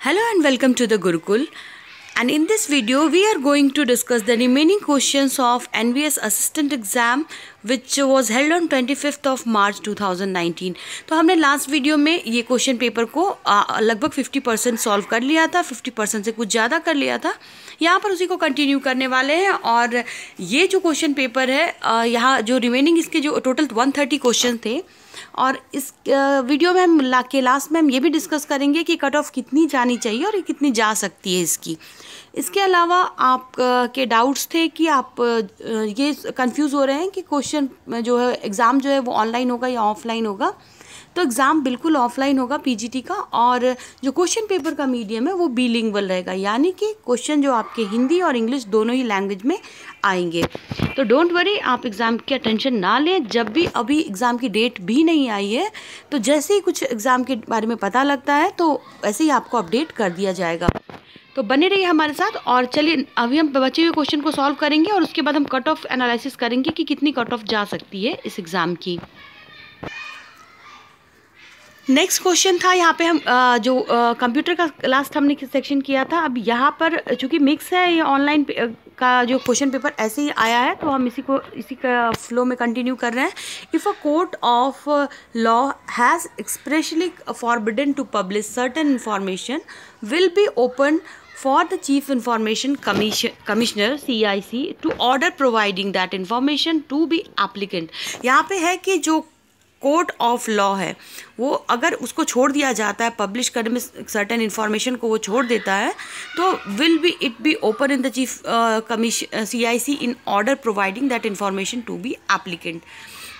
Hello and welcome to the Gurukul, and in this video we are going to discuss the remaining questions of NVS assistant exam which was held on 25th of March 2019। तो हमने last video में ये question paper को लगभग 50% solve कर लिया था, 50% से कुछ ज़्यादा कर लिया था। यहाँ पर उसी को कंटिन्यू करने वाले हैं और ये जो क्वेश्चन पेपर है यहाँ जो रिमेनिंग इसके जो टोटल 130 क्वेश्चन थे और इस वीडियो में हम लास्ट में हम ये भी डिस्कस करेंगे कि कट ऑफ कितनी जानी चाहिए और कितनी जा सकती है इसकी। इसके अलावा आप के डाउट्स थे कि आप ये कंफ्यूज हो रहे हैं कि क्वेश्चन जो है एग्ज़ाम जो है वो ऑनलाइन होगा या ऑफलाइन होगा। तो एग्ज़ाम बिल्कुल ऑफलाइन होगा पीजीटी का, और जो क्वेश्चन पेपर का मीडियम है वो बिलिंगुअल रहेगा, यानी कि क्वेश्चन जो आपके हिंदी और इंग्लिश दोनों ही लैंग्वेज में आएंगे। तो डोंट वरी, आप एग्ज़ाम की टेंशन ना लें। जब भी अभी एग्ज़ाम की डेट भी नहीं आई है तो जैसे ही कुछ एग्ज़ाम के बारे में पता लगता है तो वैसे ही आपको अपडेट कर दिया जाएगा। तो बने रहिए हमारे साथ और चलिए अभी हम बचे हुए क्वेश्चन को सॉल्व करेंगे और उसके बाद हम कट ऑफ एनालिसिस करेंगे कि कितनी कट ऑफ जा सकती है इस एग्ज़ाम की। नेक्स्ट क्वेश्चन था यहाँ पे हम जो कंप्यूटर का लास्ट हमने सेक्शन किया था। अब यहाँ पर चूँकि मिक्स है, ये ऑनलाइन का जो क्वेश्चन पेपर ऐसे ही आया है तो हम इसी का फ्लो में कंटिन्यू कर रहे हैं। If a court of law has expressly forbidden to publish certain information will be open for the Chief Information Commissioner CIC to order providing that information to be applicant। यहाँ पे है कि जो court of law है वो अगर उसको छोड़ दिया जाता है, पब्लिश करने में सर्टेन इन्फॉर्मेशन को वो छोड़ देता है तो will be it be open in the chief CIC in order providing that information to be applicant.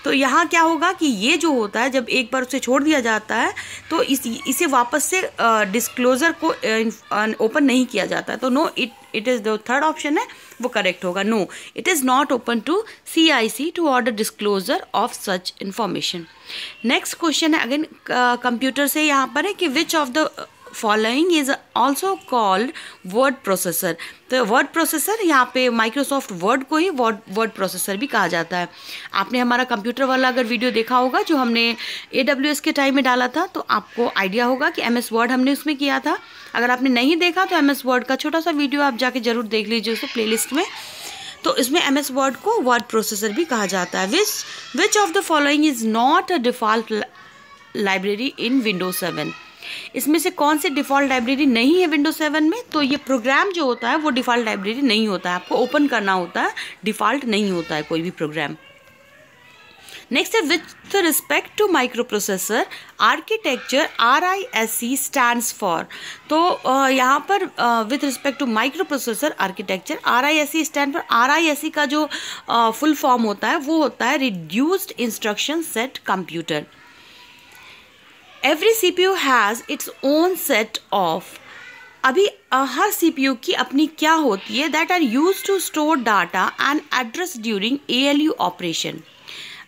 तो यहाँ क्या होगा कि ये जो होता है जब एक बार उसे छोड़ दिया जाता है तो इसे वापस से डिस्क्लोज़र को ओपन नहीं किया जाता है। तो no, it is the third option है वो करेक्ट होगा। No, it is not open to CIC to order disclosure of such information. Next question है अगेन कंप्यूटर से, यहाँ पर है कि which of the following is also called word processor. तो वर्ड प्रोसेसर यहाँ पे माइक्रोसॉफ्ट वर्ड को ही वर्ड प्रोसेसर भी कहा जाता है। आपने हमारा कंप्यूटर वाला अगर वीडियो देखा होगा जो हमने AWS के टाइम में डाला था तो आपको आइडिया होगा कि MS वर्ड हमने उसमें किया था। अगर आपने नहीं देखा तो MS वर्ड का छोटा सा वीडियो आप जाके ज़रूर देख लीजिए उसे प्लेलिस्ट में। तो इसमें MS वर्ड को वर्ड प्रोसेसर भी कहा जाता है। Which of the following is not a default library in Windows 7। इसमें से कौन सी डिफ़ॉल्ट लाइब्रेरी नहीं है Windows 7 में? तो ये प्रोग्राम जो होता है वो डिफ़ॉल्ट लाइब्रेरी नहीं होता है, आपको ओपन करना होता है, डिफ़ॉल्ट नहीं होता है कोई भी प्रोग्राम। नेक्स्ट है with respect to microprocessor architecture RISC stands for. तो यहाँ पर with respect to microprocessor architecture RISC stand पर RISC का जो फुल फॉर्म होता है वो होता है reduced instruction set computer. Every CPU has its own set of। अभी हर CPU की अपनी क्या होती है? That are used to store data and address during ALU operation।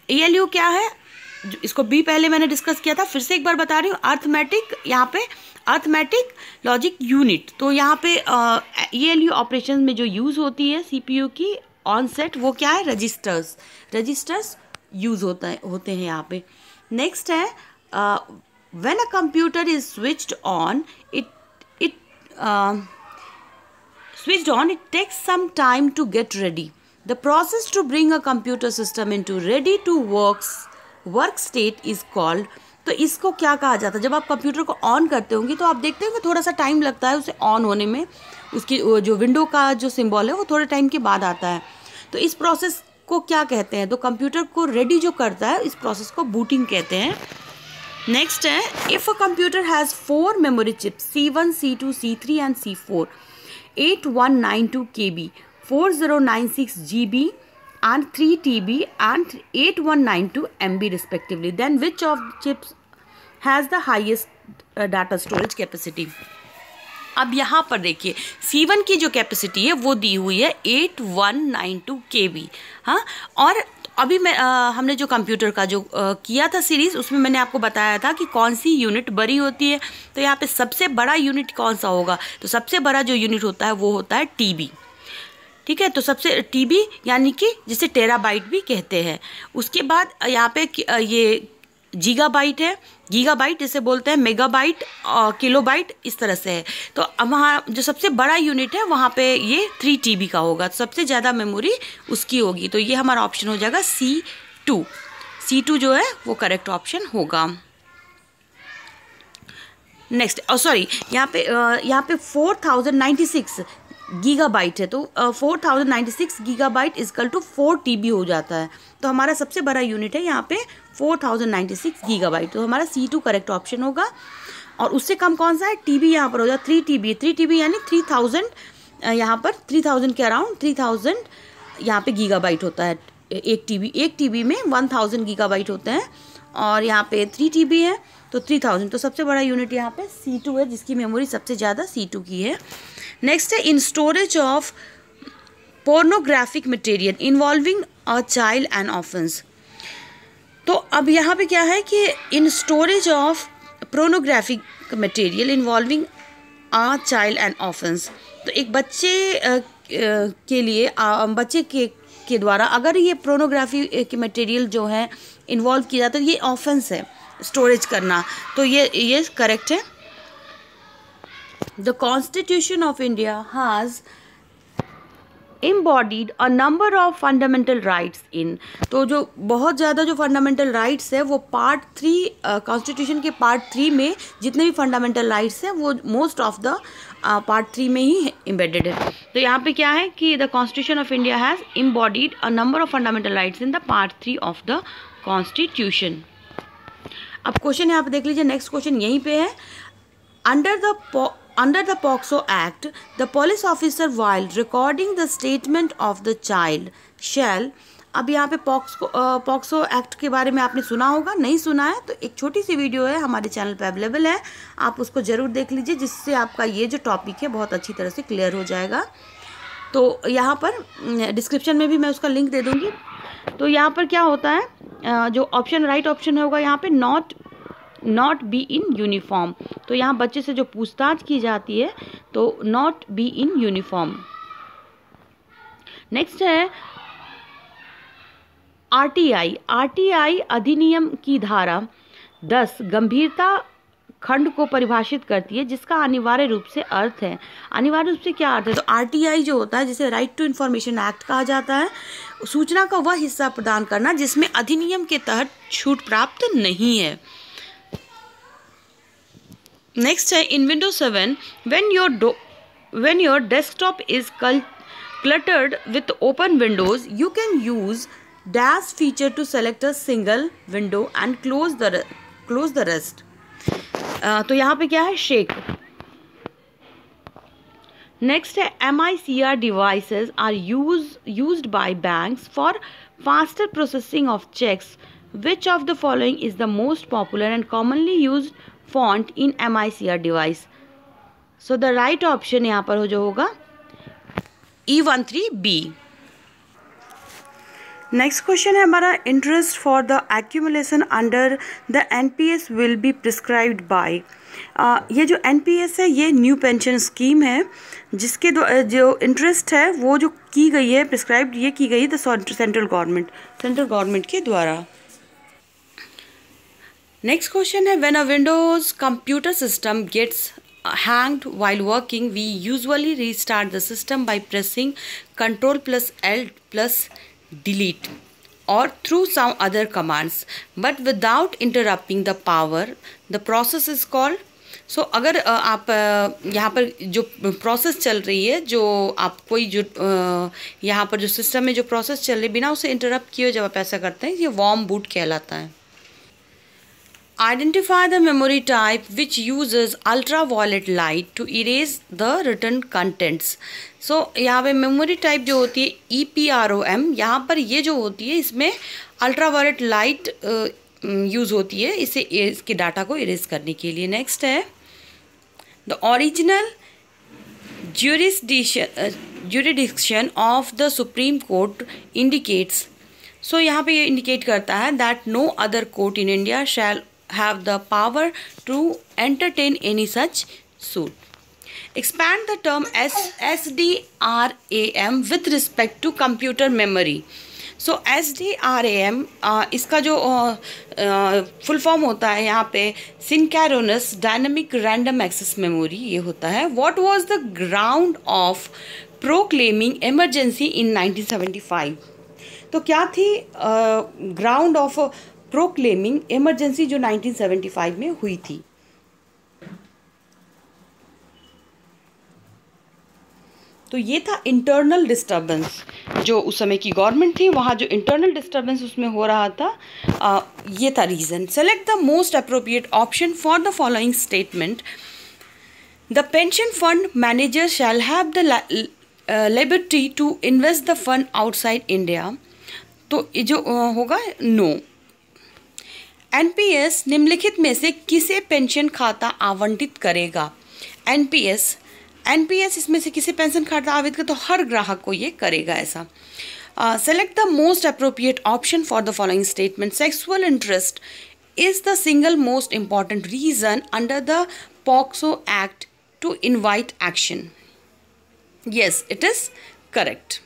ALU क्या है? इसको भी पहले मैंने डिस्कस किया था, फिर से एक बार बता रही हूँ। अर्थमेटिक, यहाँ पे अर्थमेटिक लॉजिक यूनिट। तो यहाँ पे ALU ऑपरेशन में जो यूज़ होती है CPU की ऑन सेट वो क्या है? रजिस्टर्स यूज़ होते हैं यहाँ पे। नेक्स्ट है when a computer is switched on, it takes some time to get ready। The process to bring a computer system into ready to work state is called। तो इसको क्या कहा जाता है? जब आप कंप्यूटर को ऑन करते होंगे तो आप देखते हो कि थोड़ा सा टाइम लगता है उसे ऑन होने में, उसकी जो विंडो का जो सिंबल है वो थोड़े टाइम के बाद आता है। तो इस प्रोसेस को क्या कहते हैं? तो कंप्यूटर को रेडी जो करता है इस प्रोसेस को बूटिंग कहते हैं। नेक्स्ट है if a computer has 4 memory chips C1, C2, C3 and C4, 8192 KB, 4096 GB and 3 TB and 8192 MB respectively, then which of the chips has the highest data storage capacity। अब यहाँ पर देखिए C1 की जो capacity है वो दी हुई है 8192 KB। हाँ, और अभी हमने जो कंप्यूटर का जो किया था सीरीज़ उसमें मैंने आपको बताया था कि कौन सी यूनिट बड़ी होती है। तो यहाँ पे सबसे बड़ा यूनिट कौन सा होगा? तो सबसे बड़ा जो यूनिट होता है वो होता है TB। ठीक है, तो सबसे TB यानी कि जिसे टेराबाइट भी कहते हैं। उसके बाद यहाँ पे ये गीगाबाइट है, गीगाबाइट जिसे बोलते हैं, मेगाबाइट और किलोबाइट इस तरह से है। तो अब वहाँ जो सबसे बड़ा यूनिट है वहाँ पे ये 3 TB का होगा, तो सबसे ज़्यादा मेमोरी उसकी होगी। तो ये हमारा ऑप्शन हो जाएगा C2। C2 जो है वो करेक्ट ऑप्शन होगा। नेक्स्ट, सॉरी, यहाँ पे 4096 गीगाबाइट है, तो 4096 गीगाबाइट इजकल टू 4 TB हो जाता है। तो हमारा सबसे बड़ा यूनिट है यहाँ पे 4096 गीगाबाइट, तो हमारा C2 करेक्ट ऑप्शन होगा। और उससे कम कौन सा है, TB यहाँ पर हो जाए 3 TB। 3 TB यानी 3000, यहाँ पर 3000 के अराउंड 3000 यहाँ पे गीगाबाइट होता है। 1 TB में 1000 गीगाबाइट होते हैं, और यहाँ पे 3 TB है तो 3000। तो सबसे बड़ा यूनिट यहाँ पे C2 है, जिसकी मेमोरी सबसे ज़्यादा C2 की है। नेक्स्ट है इन storage of pornographic material involving a child and offence. तो अब यहाँ पे क्या है कि इन storage of pornographic material involving a child and offence, तो एक बच्चे के लिए बच्चे के द्वारा अगर ये पोर्नोग्राफी के मटेरियल जो है इन्वॉल्व किया जाता है, ये ऑफेंस है स्टोरेज करना, तो ये करेक्ट है। The constitution of India has embodied a number of fundamental rights in, तो जो बहुत ज़्यादा जो फंडामेंटल राइट्स है वो पार्ट 3 कॉन्स्टिट्यूशन के पार्ट 3 में जितने भी फंडामेंटल राइट्स हैं वो मोस्ट ऑफ द पार्ट 3 में ही एम्बेडेड है। तो यहाँ पे क्या है कि the constitution of India has embodied a number of fundamental rights in the part 3 of the constitution। अब क्वेश्चन यहाँ पे देख लीजिए, नेक्स्ट क्वेश्चन यहीं पे है। Under the POCSO Act, the police officer while recording the statement of the child shall, अब यहाँ पे POCSO एक्ट के बारे में आपने सुना होगा, नहीं सुना है तो एक छोटी सी वीडियो है हमारे चैनल पे अवेलेबल है, आप उसको ज़रूर देख लीजिए, जिससे आपका ये जो टॉपिक है बहुत अच्छी तरह से क्लियर हो जाएगा। तो यहाँ पर डिस्क्रिप्शन में भी मैं उसका लिंक दे दूँगी। तो यहाँ पर क्या होता है, जो ऑप्शन राइट ऑप्शन होगा यहाँ पे नॉट बी इन यूनिफॉर्म। तो यहाँ बच्चे से जो पूछताछ की जाती है तो not be in uniform. Next है आरटीआई अधिनियम की धारा 10 गंभीरता खंड को परिभाषित करती है, जिसका अनिवार्य रूप से अर्थ है, अनिवार्य रूप से क्या अर्थ है, तो आरटीआई जो होता है जिसे राइट टू इन्फॉर्मेशन एक्ट कहा जाता है, सूचना का वह हिस्सा प्रदान करना जिसमें अधिनियम के तहत छूट प्राप्त नहीं है। नेक्स्ट है इन Windows 7 when your desktop is cluttered with open windows, you can use dash feature to select a single window and close the rest। तो यहाँ पे क्या है, शेक। नेक्स्ट है MICR devices are used by banks for faster processing of checks. Which of the following is the most popular and commonly used font in MICR device? So the right option यहाँ पर जो होगा E13B। Next question है हमारा, interest for the accumulation under the NPS will be prescribed bye. ये जो NPS है ये न्यू पेंशन स्कीम है, जिसके जो इंटरेस्ट है वो जो की गई है प्रिस्क्राइब्ड, ये की गई है द सेंट्रल गवर्नमेंट के द्वारा। नेक्स्ट क्वेश्चन है, when a Windows computer system gets hanged while working, we usually restart the system by pressing Ctrl+L+Delete or through some other commands, but without interrupting the power. The process is called, so अगर आप यहाँ पर जो process चल रही है, जो आप कोई जो यहाँ पर जो सिस्टम में जो प्रोसेस चल रही है बिना उसे इंटरप्ट किए जब आप ऐसा करते हैं, ये वार्म बूट कहलाता है। Identify the memory type which uses ultraviolet light to erase the written contents. So यहाँ पे memory type जो होती है EPROM, यहाँ पर ये जो होती है इसमें ultraviolet light यूज़ होती है इसके डाटा को इरेज करने के लिए। नेक्स्ट है the original jurisdiction of the Supreme Court indicates. So यहाँ पे ये इंडिकेट करता है that no other court in India shall have the power to entertain any such suit. Expand the term SDRAM with respect to computer memory. So SDRAM इसका जो full form होता है यहाँ पे सिंकैरोनस डायनामिक रैंडम एक्सेस मेमोरी, ये होता है। What was the ground of proclaiming emergency in 1975? तो क्या थी ग्राउंड ऑफ प्रोक्लेमिंग इमरजेंसी जो 1975 में हुई थी? तो ये था इंटरनल डिस्टर्बेंस। जो उस समय की गवर्नमेंट थी, वहाँ जो इंटरनल डिस्टर्बेंस उसमें हो रहा था, ये था reason. Select the most appropriate option for the following statement. The pension fund manager shall have the liberty to invest the fund outside India. तो ये जो होगा नो। एनपीएस निम्नलिखित में से किसे पेंशन खाता आवंटित करेगा? एनपीएस इसमें से किसे पेंशन खाता आवंटित करेगा? तो हर ग्राहक को ये करेगा ऐसा। Select the most appropriate option for the following statement. Sexual interest is the single most important reason under the POCSO act to invite action. Yes, it is correct.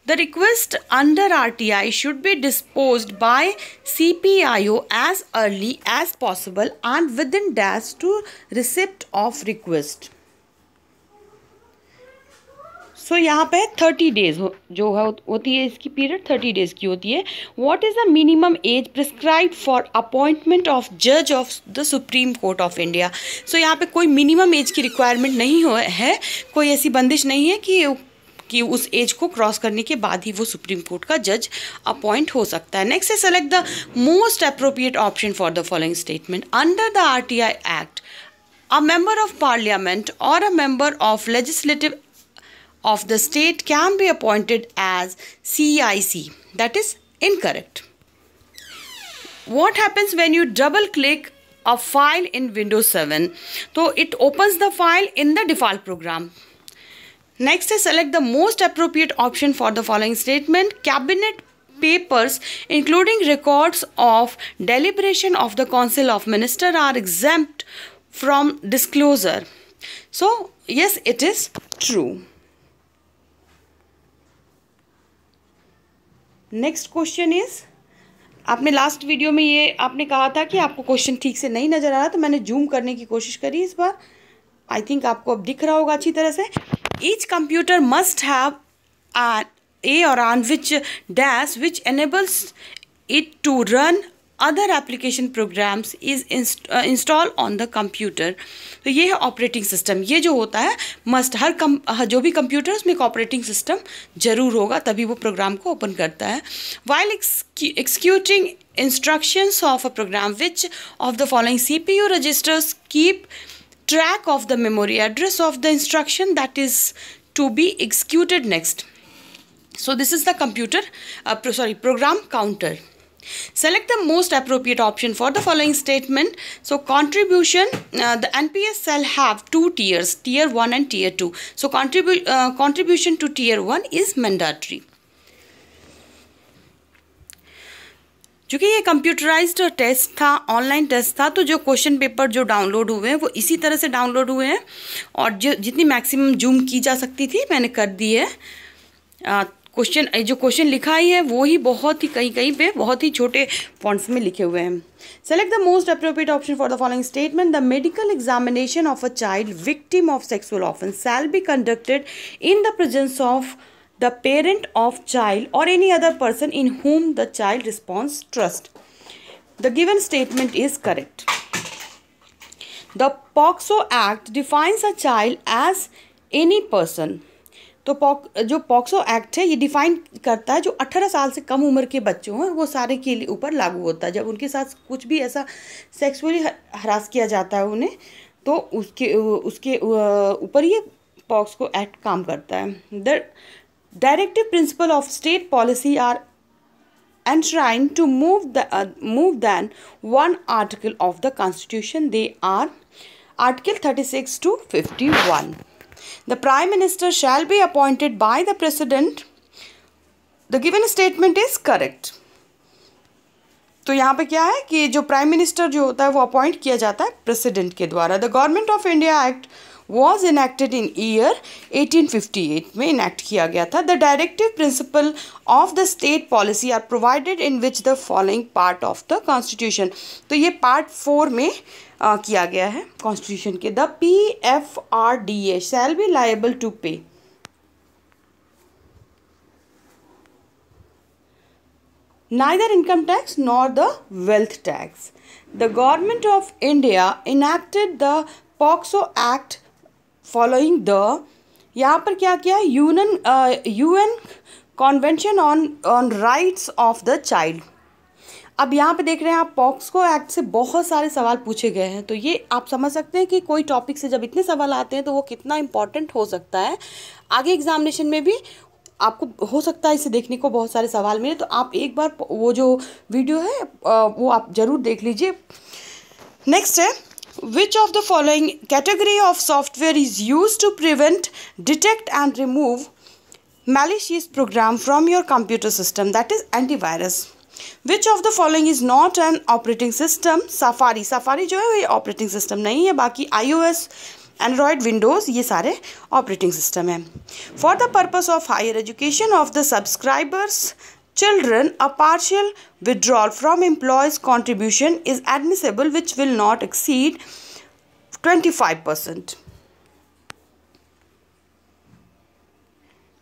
The request under RTI should be disposed by CPIO as early as possible and within dash to receipt of request. सो यहाँ पे 30 days जो होती है इसकी period 30 days की होती है। What is the minimum age prescribed for appointment of जज of the supreme court of India? So यहाँ पे कोई मिनिमम एज की रिक्वायरमेंट नहीं है, कोई ऐसी बंदिश नहीं है कि उस एज को क्रॉस करने के बाद ही वो सुप्रीम कोर्ट का जज अपॉइंट हो सकता है। नेक्स्ट है select the most appropriate option for the following statement. Under the RTI act a member of parliament or a member of legislative of the state can be appointed as CIC. That is incorrect. What happens when you double click a file in Windows 7? So it opens the file in the default program. Next is select the most appropriate option for the following statement. Cabinet papers including records of deliberation of the Council of Ministers are exempt from disclosure. So yes, it is true. Next question is, आपने last video में ये आपने कहा था कि आपको question ठीक से नहीं नज़र आ रहा, तो मैंने जूम करने की कोशिश करी इस बार। आई थिंक आपको अब दिख रहा होगा अच्छी तरह से। Each computer must have a और on which dash which enables it to run other application programs is install on the computer. तो ये है ऑपरेटिंग सिस्टम। ये जो होता है मस्ट, जो भी कंप्यूटर उसमें एक ऑपरेटिंग सिस्टम जरूर होगा, तभी वो प्रोग्राम को ओपन करता है। While executing instructions of a program which of the following CPU registers keep track of the memory address of the instruction that is to be executed next. So this is the program counter. Select the most appropriate option for the following statement. So contribution, the NPS shall have 2 tiers, tier 1 and tier 2. So contribution to tier 1 is mandatory. चूँकि ये computerised test था, online test था, तो जो question paper जो download हुए हैं वो इसी तरह से डाउनलोड हुए हैं, और जितनी मैक्सिमम जूम की जा सकती थी मैंने कर दी है। जो क्वेश्चन लिखा ही है वो ही बहुत ही कहीं पे बहुत ही छोटे फॉन्ट्स में लिखे हुए हैं। Select the most appropriate option for the following statement. The medical examination of a child victim of sexual offence shall be conducted in the presence of the parent of child or any other person in whom the child responds trust. The given statement is correct. The POCSO Act defines a child as any person. तो जो POCSO act है ये define करता है जो 18 साल से कम उम्र के बच्चे हैं वो सारे के ऊपर लागू होता है। जब उनके साथ कुछ भी ऐसा सेक्सुअली हरास किया जाता है उन्हें, तो उसके ऊपर ये पॉक्सो एक्ट काम करता है। The directive principle of state policy are enshrined to move than one article of the Constitution. They are Article 36 to 51. The Prime Minister shall be appointed by the President. The given statement is correct. तो यहाँ पे क्या है कि जो prime minister जो होता है वो अपॉइंट किया जाता है प्रेसिडेंट के द्वारा। The government of India act was enacted in year 1858 में इनेक्ट किया गया था. The directive principle of the state policy are provided in which the following part of the constitution. तो ये पार्ट 4 में किया गया है कॉन्स्टिट्यूशन के. The PFRDA shall be liable to pay neither income tax nor the wealth tax. The government of India enacted the POCSO Act following the, यहाँ पर क्या किया, UN Convention on Rights of the Child. अब यहाँ पे देख रहे हैं आप पॉक्सो एक्ट से बहुत सारे सवाल पूछे गए हैं. तो ये आप समझ सकते हैं कि कोई टॉपिक से जब इतने सवाल आते हैं तो वो कितना इम्पॉर्टेंट हो सकता है. आगे एग्जामिनेशन में भी आपको हो सकता है इसे देखने को बहुत सारे सवाल मिले. तो आप एक बार वो जो वीडियो है वो आप ज़रूर देख लीजिए. नेक्स्ट है, which of the following category of software is use to prevent, detect and remove malicious program from your computer system, that is antivirus. Which of the following is not an operating system? Safari जो है ये operating system नहीं है, बाकी iOS, Android, Windows ये सारे operating system हैं. For the purpose of higher education of the subscribers children, a partial withdrawal from employees' contribution is admissible which will not exceed 25%.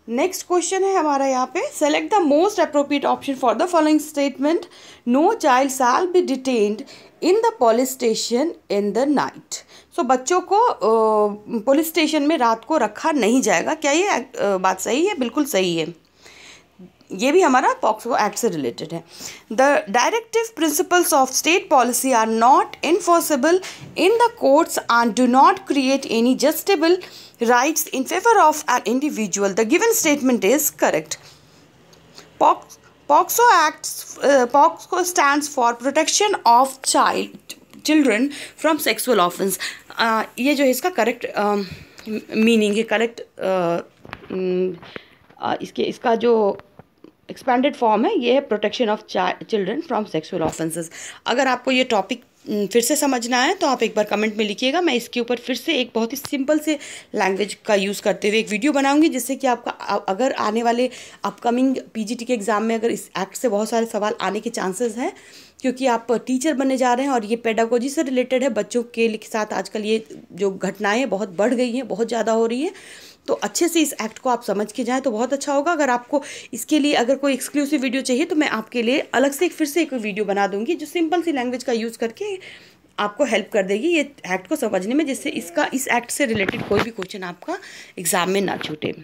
Next question है हमारा यहाँ पे, select the most appropriate option for the following statement. No child shall be detained in the police station in the night. So बच्चों को police station में रात को रखा नहीं जाएगा. क्या ये बात सही है? बिल्कुल सही है. ये भी हमारा पॉक्सो एक्ट से रिलेटेड है. The directive principles of state policy are not enforceable in the courts and do not create any justiciable rights in favor of an individual. The given statement is correct. POCSO stands for protection of children from sexual offense. ये जो इसका correct meaning है, correct इसका जो expanded form है ये है protection of children from sexual offences. अगर आपको ये टॉपिक फिर से समझना है तो आप एक बार कमेंट में लिखिएगा. मैं इसके ऊपर फिर से एक बहुत ही सिंपल से लैंग्वेज का यूज़ करते हुए एक वीडियो बनाऊंगी, जिससे कि आपका अगर आने वाले अपकमिंग पीजीटी के एग्ज़ाम में अगर इस एक्ट से बहुत सारे सवाल आने के चांसेस हैं, क्योंकि आप टीचर बनने जा रहे हैं और ये पेडागोजी से रिलेटेड है. बच्चों के साथ आजकल ये जो घटनाएँ बहुत बढ़ गई हैं, बहुत ज़्यादा हो रही हैं. तो अच्छे से इस एक्ट को आप समझ के जाएं तो बहुत अच्छा होगा. अगर आपको इसके लिए अगर कोई एक्सक्लूसिव वीडियो चाहिए तो मैं आपके लिए अलग से फिर से एक वीडियो बना दूंगी जो सिंपल सी लैंग्वेज का यूज़ करके आपको हेल्प कर देगी ये एक्ट को समझने में, जिससे इस एक्ट से रिलेटेड कोई भी क्वेश्चन आपका एग्जाम में ना छूटे.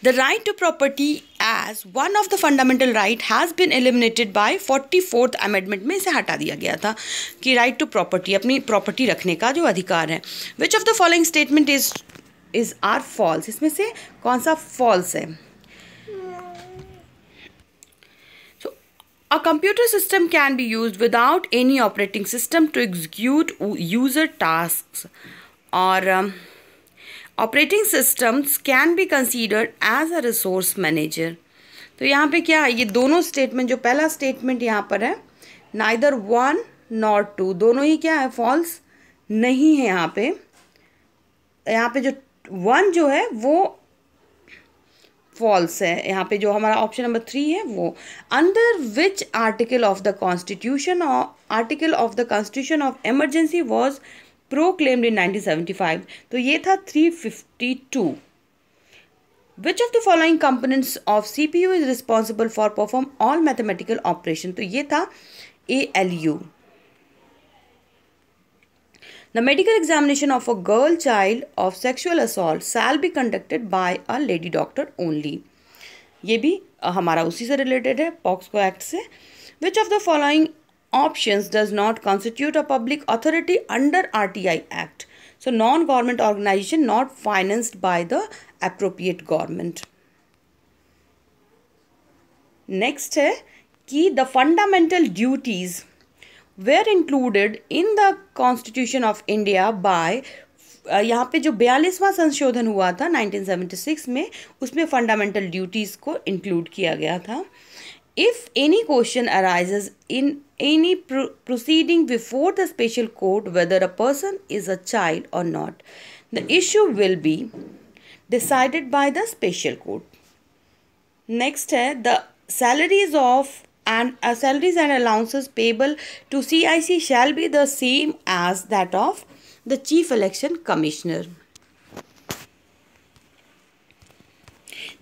The right to property as one of the fundamental right has been eliminated by 44th amendment में इसे हटा दिया गया था कि right to property, अपनी प्रॉपर्टी रखने का जो अधिकार है. Which of the following statement is are false? इसमें से कौन सा false है? So a computer system can be used without any operating system to execute user tasks, or operating systems can be considered as a resource manager. तो यहाँ पे क्या है, ये दोनों स्टेटमेंट, जो पहला स्टेटमेंट यहाँ पर है neither 1 nor 2, दोनों ही क्या है, फॉल्स नहीं है. यहाँ पे जो 1 जो है वो फॉल्स है. यहाँ पे जो हमारा ऑप्शन नंबर 3 है वो. Under which article of the constitution of emergency was proclaimed in 1975. तो ये था 352. Which of the following components of CPU is responsible for perform all mathematical operation? तो ये था ALU. The medical examination of a girl child of sexual assault shall be conducted by a lady doctor only. ये भी हमारा उसी से related है, POCSO act से. Which of the following options does not constitute a public authority under RTI Act? So non-government organization not financed by the appropriate government. Next है कि the fundamental duties were included in the Constitution of India by यहाँ पे जो 42वां संशोधन हुआ था 1976 में, उसमें फंडामेंटल ड्यूटीज़ को इंक्लूड किया गया था. If any question arises in any proceeding before the special court, whether a person is a child or not, the issue will be decided by the special court. Next है the salaries and allowances payable to CIC shall be the same as that of the Chief Election Commissioner।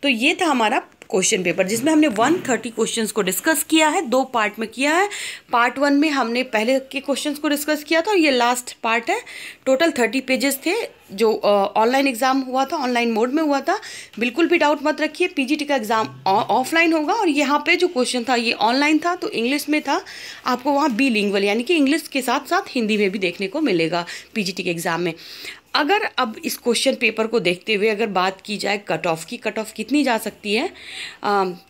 तो ये था हमारा question paper जिसमें हमने 130 questions को discuss किया है, 2 पार्ट में किया है। पार्ट 1 में हमने पहले के क्वेश्चंस को डिस्कस किया था और ये लास्ट पार्ट है। टोटल 30 पेजेस थे जो ऑनलाइन एग्ज़ाम हुआ था, ऑनलाइन मोड में हुआ था। बिल्कुल भी डाउट मत रखिए, पीजीटी का एग्ज़ाम ऑफलाइन होगा और यहाँ पे जो क्वेश्चन था ये ऑनलाइन था तो इंग्लिश में था। आपको वहाँ बिलिंगुअल यानी कि इंग्लिश के साथ साथ हिंदी में भी देखने को मिलेगा पीजीटी के एग्ज़ाम में। अगर अब इस क्वेश्चन पेपर को देखते हुए अगर बात की जाए कट ऑफ की, कट ऑफ कितनी जा सकती है,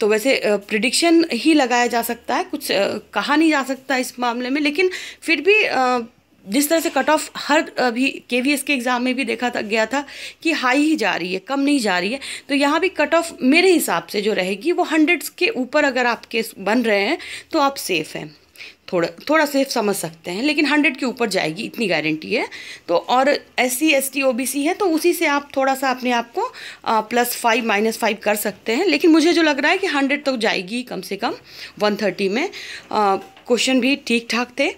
तो वैसे प्रिडिक्शन ही लगाया जा सकता है, कुछ कहा नहीं जा सकता इस मामले में। लेकिन फिर भी जिस तरह से कट ऑफ हर अभी केवीएस के एग्ज़ाम में भी देखा गया था कि हाई ही जा रही है, कम नहीं जा रही है, तो यहाँ भी कट ऑफ मेरे हिसाब से जो रहेगी वो 100 के ऊपर अगर आपके बन रहे हैं तो आप सेफ़ हैं, थोड़ा सेफ समझ सकते हैं, लेकिन 100 के ऊपर जाएगी इतनी गारंटी है। तो और SC ST OBC है तो उसी से आप थोड़ा सा अपने आप को +5 -5 कर सकते हैं, लेकिन मुझे जो लग रहा है कि 100 तो जाएगी कम से कम 130 में। क्वेश्चन भी ठीक ठाक थे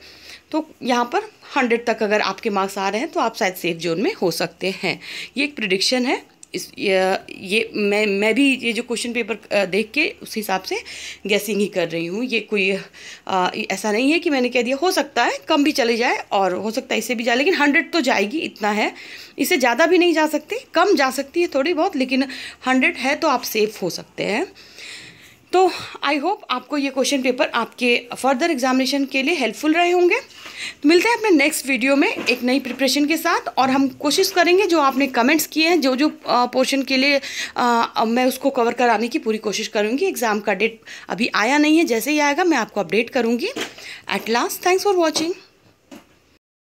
तो यहाँ पर 100 तक अगर आपके मार्क्स आ रहे हैं तो आप शायद सेफ जोन में हो सकते हैं। ये एक प्रिडिक्शन है। ये मैं भी ये जो क्वेश्चन पेपर देख के उस हिसाब से गैसिंग ही कर रही हूँ। ये कोई ऐसा नहीं है कि मैंने कह दिया, हो सकता है कम भी चले जाए और हो सकता है इससे भी जाए, लेकिन 100 तो जाएगी, इतना है। इससे ज़्यादा भी नहीं जा सकती, कम जा सकती है थोड़ी बहुत, लेकिन 100 है तो आप सेफ हो सकते हैं। तो आई होप आपको ये क्वेश्चन पेपर आपके फर्दर एग्जामिनेशन के लिए हेल्पफुल रहे होंगे। तो मिलते हैं अपने नेक्स्ट वीडियो में एक नई प्रिपरेशन के साथ, और हम कोशिश करेंगे जो आपने कमेंट्स किए हैं जो पोर्शन के लिए मैं उसको कवर कराने की पूरी कोशिश करूँगी। एग्ज़ाम का डेट अभी आया नहीं है, जैसे ही आएगा मैं आपको अपडेट करूँगी। At last, thanks for watching.